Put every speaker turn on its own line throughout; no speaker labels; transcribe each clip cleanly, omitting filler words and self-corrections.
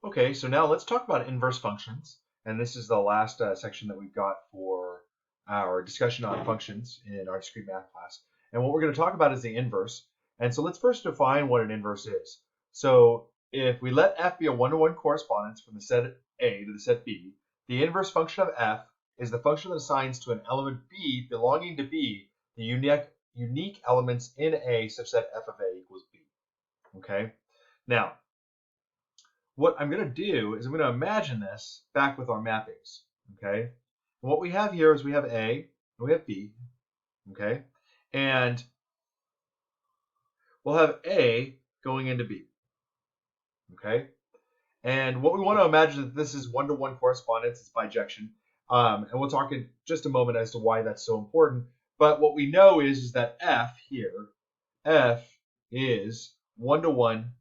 Okay, so now let's talk about inverse functions. And this is the last section that we've got for our discussion on functions in our discrete math class. And what we're going to talk about is the inverse. And so let's first define what an inverse is. So if we let f be a one-to-one correspondence from the set A to the set B, the inverse function of f is the function that assigns to an element B belonging to B the unique elements in A such that f of A equals B. Okay? Now, what I'm going to do is I'm going to imagine this back with our mappings, okay? And what we have here is we have A and we have B, okay? And we'll have A going into B, okay? And what we want to imagine that this is one-to-one correspondence, it's bijection, and we'll talk in just a moment as to why that's so important. But what we know is that F here, F is one-to-one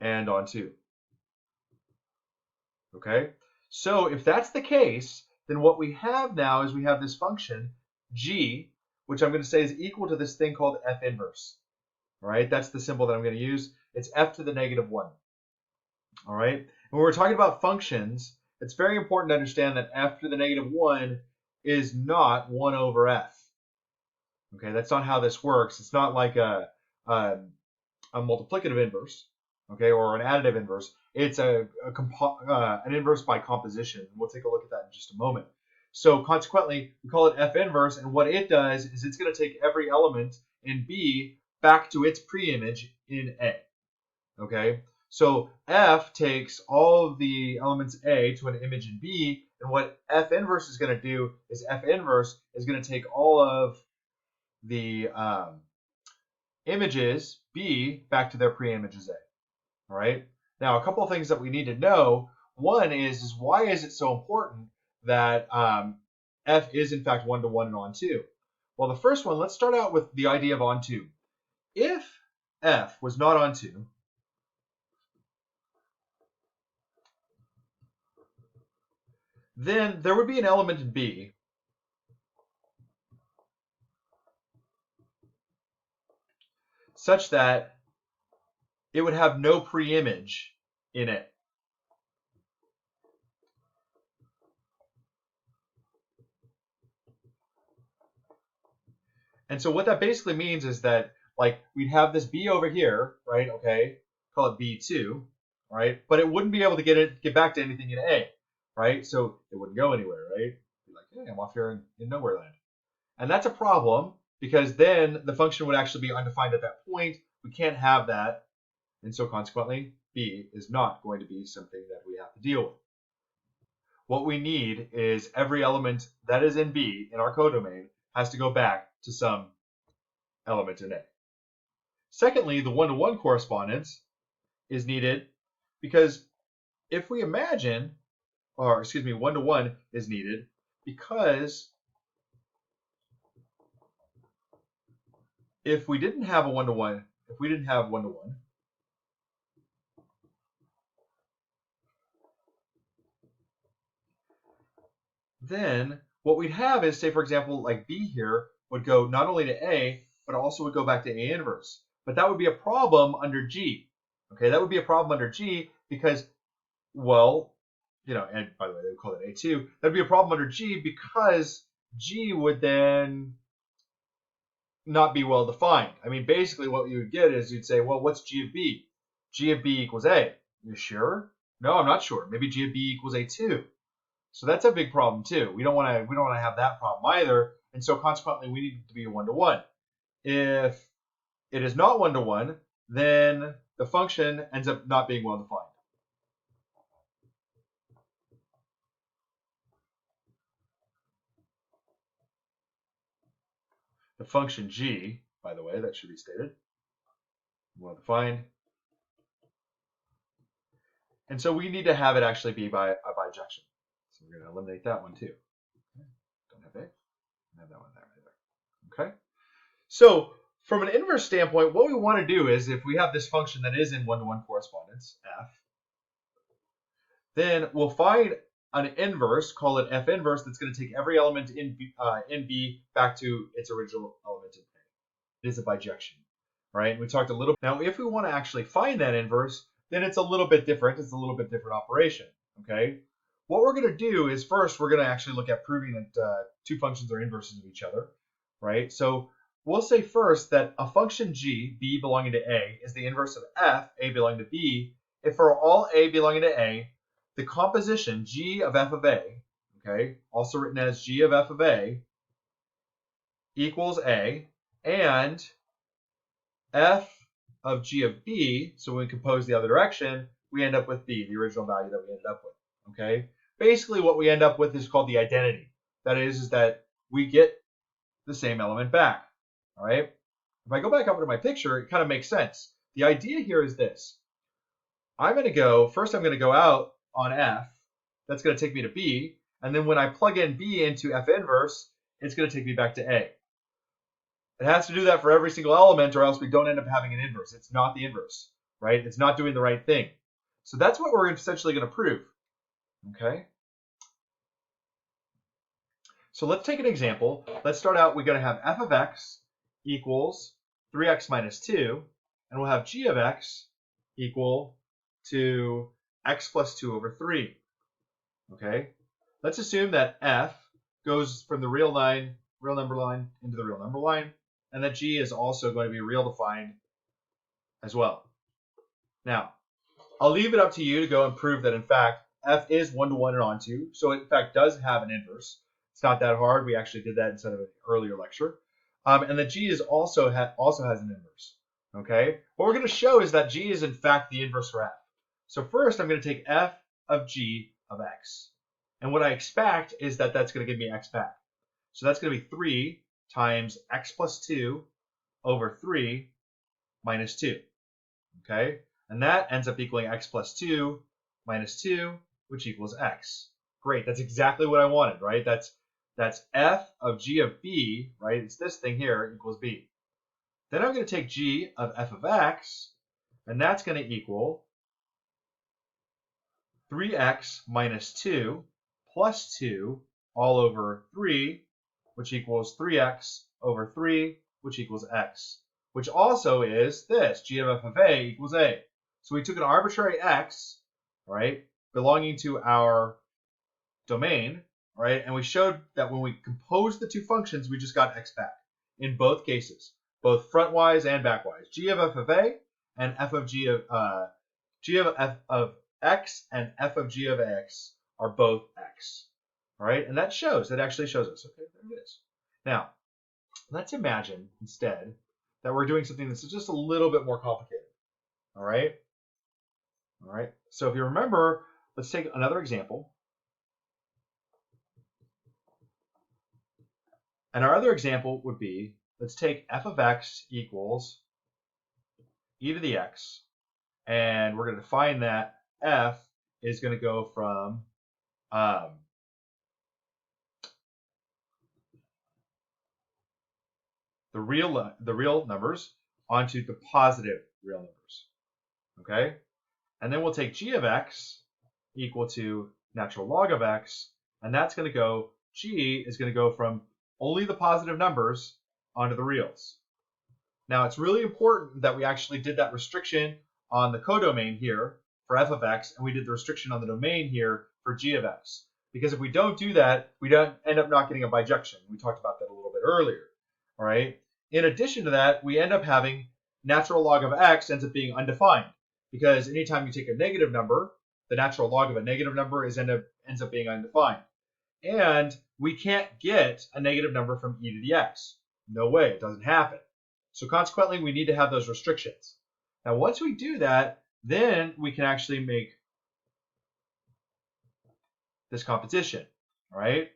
and on 2. Okay, so if that's the case, then what we have now is we have this function g, which I'm going to say is equal to this thing called f inverse. All right, that's the symbol that I'm going to use. It's f to the negative 1. All right, when we're talking about functions, it's very important to understand that f to the negative 1 is not 1 over f. Okay, that's not how this works. It's not like a multiplicative inverse, okay, or an additive inverse. It's an inverse by composition. We'll take a look at that in just a moment. So consequently, we call it f inverse, and what it does is it's going to take every element in B back to its pre-image in A. Okay, so f takes all of the elements A to an image in B, and what f inverse is going to do is f inverse is going to take all of the images B back to their pre-images A. All right. Now, a couple of things that we need to know. One is why is it so important that f is in fact one-to-one and on 2? Well, the first one, let's start out with the idea of on 2. If f was not on 2, then there would be an element in B such that it would have no pre-image in it. And so what that basically means is that, like, we'd have this B over here, right? Okay, call it B2, right? But it wouldn't be able to get back to anything in A, right? So it wouldn't go anywhere, right? Be like, hey, I'm off here in nowhere land. And that's a problem because then the function would actually be undefined at that point. We can't have that. And so consequently, B is not going to be something that we have to deal with. What we need is every element that is in B in our codomain has to go back to some element in A. Secondly, the one-to-one correspondence is needed because if we imagine, or excuse me, one-to-one is needed because if we didn't have a one-to-one, then what we'd have is, say, for example, like B here would go not only to A, but also would go back to A inverse. But that would be a problem under G. Okay, that would be a problem under G because, well, you know, and by the way, they would call it A2. That would be a problem under G because G would then not be well defined. I mean, basically what you would get is you'd say, well, what's G of B? G of B equals A. You sure? No, I'm not sure. Maybe G of B equals A2. So that's a big problem too. We don't want to have that problem either. And so consequently, we need it to be a one-to-one. If it is not one-to-one, then the function ends up not being well defined. The function g, by the way, that should be stated, well defined. And so we need to have it actually be by a bijection. So we're going to eliminate that one too. Okay. Don't have A. Don't have that one there either. Okay. So from an inverse standpoint, what we want to do is if we have this function that is in one-to-one correspondence, f, then we'll find an inverse, call it f inverse, that's going to take every element in B back to its original element in A. It is a bijection, right? We talked a little. Now, if we want to actually find that inverse, then it's a little bit different. It's a little bit different operation, okay? What we're going to do is first we're going to actually look at proving that two functions are inverses of each other, right? So we'll say first that a function g, b belonging to a, is the inverse of f, a belonging to b, if for all a belonging to a, the composition g of f of a, okay, also written as g of f of a, equals a, and f of g of b, so when we compose the other direction, we end up with b, the original value that we ended up with, okay? Basically, what we end up with is called the identity. That is that we get the same element back, all right? If I go back over to my picture, it kind of makes sense. The idea here is this. I'm going to go out on f. That's going to take me to b. And then when I plug in b into f inverse, it's going to take me back to a. It has to do that for every single element or else we don't end up having an inverse. It's not the inverse, right? It's not doing the right thing. So that's what we're essentially going to prove, okay? So let's take an example. Let's start out, we're going to have f of x equals 3x minus 2, and we'll have g of x equal to x plus 2 over 3, okay? Let's assume that f goes from the real number line into the real number line, and that g is also going to be real defined as well. Now, I'll leave it up to you to go and prove that, in fact, f is one-to-one and onto, so it, in fact, does have an inverse. It's not that hard. We actually did that inside of an earlier lecture. And that g is also has an inverse. Okay? What we're going to show is that g is, in fact, the inverse for f. So first, I'm going to take f of g of x. And what I expect is that that's going to give me x back. So that's going to be 3 times x plus 2 over 3 minus 2. Okay? And that ends up equaling x plus 2 minus 2, which equals x. Great, that's exactly what I wanted, right? That's f of g of b, right? It's this thing here, equals b. Then I'm going to take g of f of x, and that's going to equal 3x minus 2 plus 2 all over 3, which equals 3x over 3, which equals x, which also is this, g of f of a equals a. So we took an arbitrary x, right, belonging to our domain, right, and we showed that when we composed the two functions, we just got x back in both cases, both frontwise and backwise. G of f of a and f of g of f of x and f of g of x are both x, all right, and that actually shows us. Okay, there it is. Now, let's imagine instead that we're doing something that's just a little bit more complicated. All right. All right. So if you remember, let's take another example. And our other example would be, let's take f of x equals e to the x, and we're going to define that f is going to go from the real numbers onto the positive real numbers. Okay? And then we'll take g of x equal to natural log of x, and that's going to go, g is going to go from only the positive numbers onto the reals. Now, it's really important that we actually did that restriction on the codomain here for f of x, and we did the restriction on the domain here for g of x. Because if we don't do that, we don't end up not getting a bijection. We talked about that a little bit earlier. All right. In addition to that, we end up having natural log of x ends up being undefined, because anytime you take a negative number, the natural log of a negative number ends up being undefined. And we can't get a negative number from e to the x. No way, it doesn't happen. So consequently, we need to have those restrictions. Now, once we do that, then we can actually make this composition, right?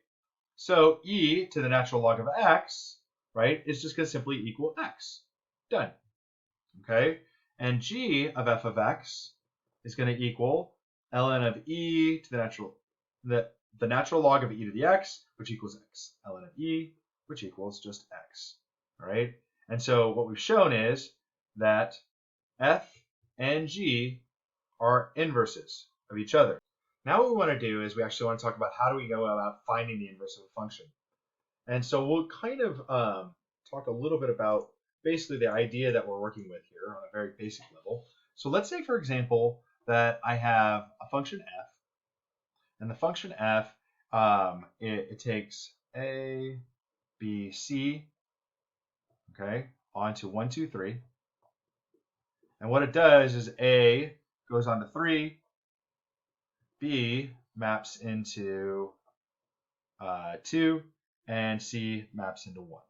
So e to the natural log of x, right, is just going to simply equal x. Done. Okay? And g of f of x is going to equal ln of e to the natural log of e to the x, which equals x. ln of e, which equals just x. All right? And so what we've shown is that f and g are inverses of each other. Now what we want to do is we actually want to talk about how do we go about finding the inverse of a function. And so we'll kind of talk a little bit about basically the idea that we're working with here on a very basic level. So let's say, for example, that I have a function f, and the function f, it takes a, b, c, okay, onto 1, 2, 3. And what it does is a goes on to 3, b maps into 2, and c maps into 1.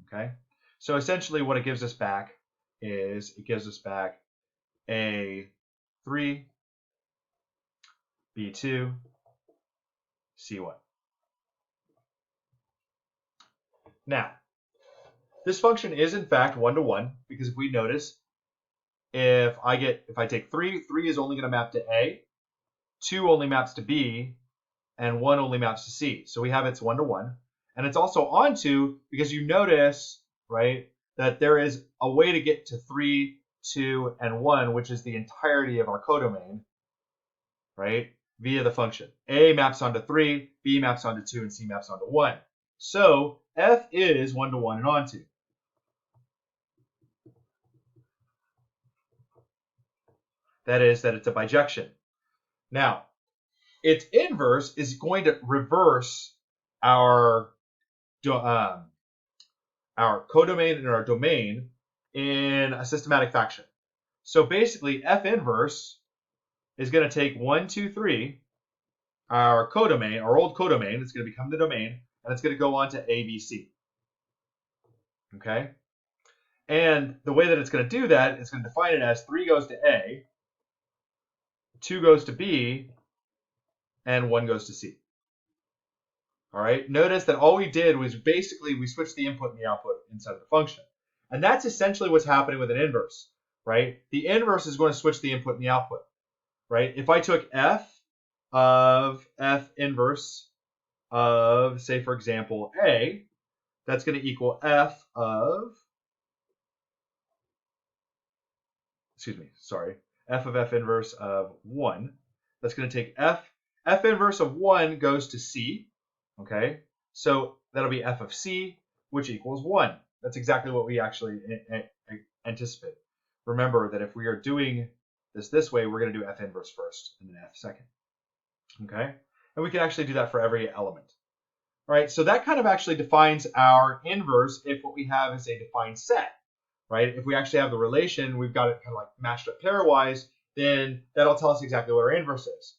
Okay, so essentially what it gives us back is it gives us back a3, b2, c1. Now, this function is in fact one-to-one because if we notice, if I take 3, 3 is only going to map to A, 2 only maps to B, and 1 only maps to C. So we have it's one-to-one. And it's also onto because you notice, right, that there is a way to get to 3, 2, and 1, which is the entirety of our codomain, right, via the function. A maps onto 3, B maps onto 2, and C maps onto 1. So F is one-to-one and onto. That is that it's a bijection. Now, its inverse is going to reverse our codomain and our domain in a systematic fashion. So basically, F inverse is going to take 1, 2, 3, our codomain, our old codomain, it's going to become the domain, and it's going to go on to A, B, C. Okay? And the way that it's going to do that, it's going to define it as 3 goes to A, 2 goes to B, and 1 goes to C. All right, notice that all we did was basically we switched the input and the output inside of the function. And that's essentially what's happening with an inverse, right? The inverse is going to switch the input and the output, right? If I took f of f inverse of, say, for example, A, that's going to equal f of, f of f inverse of 1. That's going to take f inverse of 1 goes to C, okay? So that'll be f of C, which equals 1. That's exactly what we actually anticipate. Remember that if we are doing this way, we're going to do f inverse first and then f second, okay? And we can actually do that for every element. All right, so that kind of actually defines our inverse if what we have is a defined set, right? If we actually have the relation, we've got it kind of like matched up pairwise, then that'll tell us exactly what our inverse is.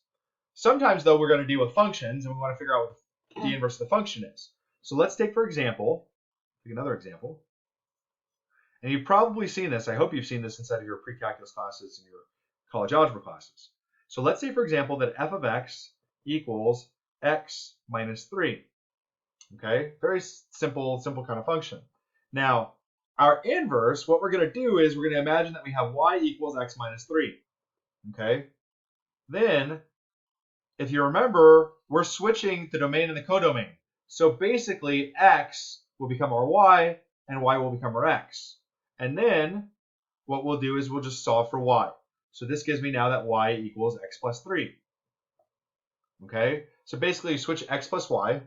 Sometimes, though, we're going to deal with functions, and we want to figure out what the inverse of the function is. So let's take, for example, another example. And you've probably seen this. I hope you've seen this inside of your pre-calculus classes and your college algebra classes. So let's say, for example, that f of x equals x minus 3. Okay, very simple kind of function. Now, our inverse, what we're going to do is we're going to imagine that we have y equals x minus 3. Okay, then, if you remember, we're switching the domain and the codomain. So basically, x will become our y, and y will become our x. And then, what we'll do is we'll just solve for y. So this gives me now that y equals x plus 3. Okay, so basically, you switch x plus y,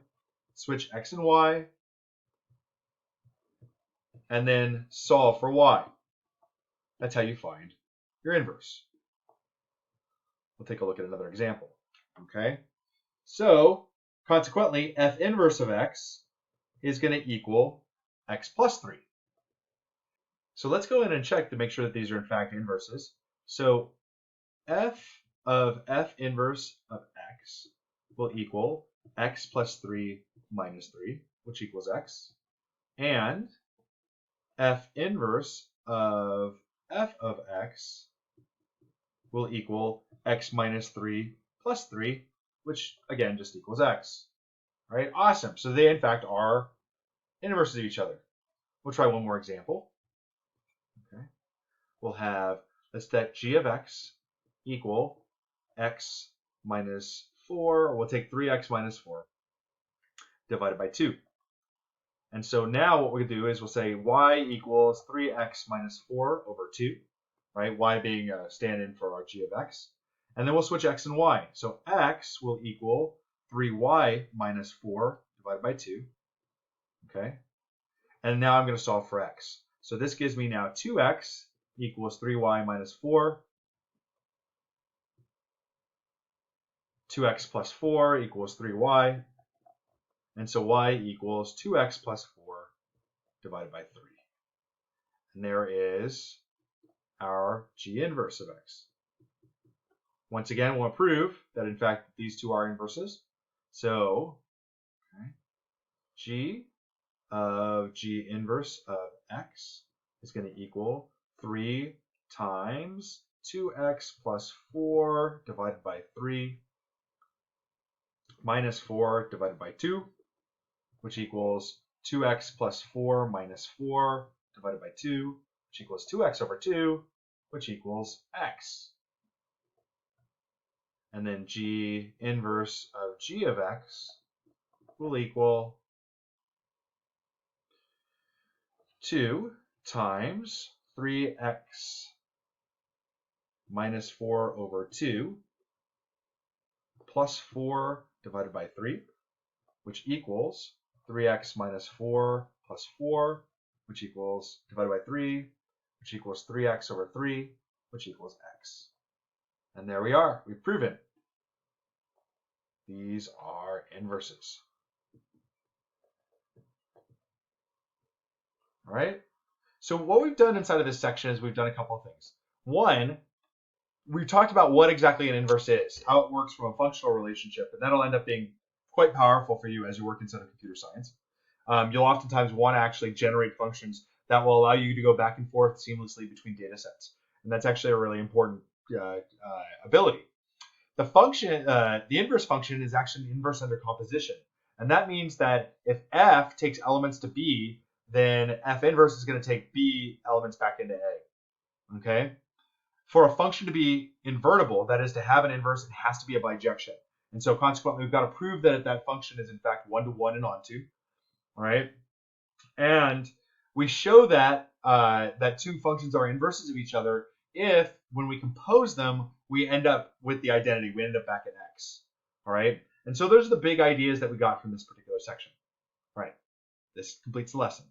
switch x and y, and then solve for y. That's how you find your inverse. We'll take a look at another example. Okay, so consequently, f inverse of x is going to equal x plus 3. So let's go in and check to make sure that these are in fact inverses. So f of f inverse of x will equal x plus 3 minus 3, which equals x. And f inverse of f of x will equal x minus 3 plus 3, which again just equals x. All right, awesome. So they in fact are inverses of each other. We'll try one more example. Okay, we'll have, let's set g of x equal x minus 4, or we'll take 3x minus 4 divided by 2. And so now what we do is we'll say y equals 3x minus 4 over 2, right? Y being a stand-in for our g of x. And then we'll switch x and y. So x will equal 3y minus 4 divided by 2, okay? And now I'm going to solve for x. So this gives me now 2x equals 3y minus 4 2x plus 4 equals 3y. And so y equals 2x plus 4 divided by 3. And there is our g inverse of x. Once again, we'll prove that in fact these two are inverses. So g of g inverse of x is going to equal 3 times 2x plus 4 divided by 3 minus 4 divided by 2, which equals 2x plus 4 minus 4 divided by 2, which equals 2x over 2, which equals x. And then g inverse of g of x will equal 2 times 3x minus 4 over 2 plus 4 divided by 3, which equals 3x minus 4 plus 4, which equals divided by 3, which equals 3x over 3, which equals x. And there we are. We've proven these are inverses. All right. So what we've done inside of this section is we've done a couple of things. One, we talked about what exactly an inverse is, how it works from a functional relationship, and that'll end up being quite powerful for you as you work inside of computer science. You'll oftentimes want to actually generate functions that will allow you to go back and forth seamlessly between data sets. And that's actually a really important ability. The function, the inverse function is actually an inverse under composition. And that means that if f takes elements to b, then f inverse is going to take b elements back into a. Okay? For a function to be invertible, that is to have an inverse, it has to be a bijection. And so consequently, we've got to prove that that function is in fact one-to-one and onto. All right? And we show that that two functions are inverses of each other if, when we compose them, we end up with the identity. We end up back at x. All right? And so those are the big ideas that we got from this particular section. All right. This completes the lesson.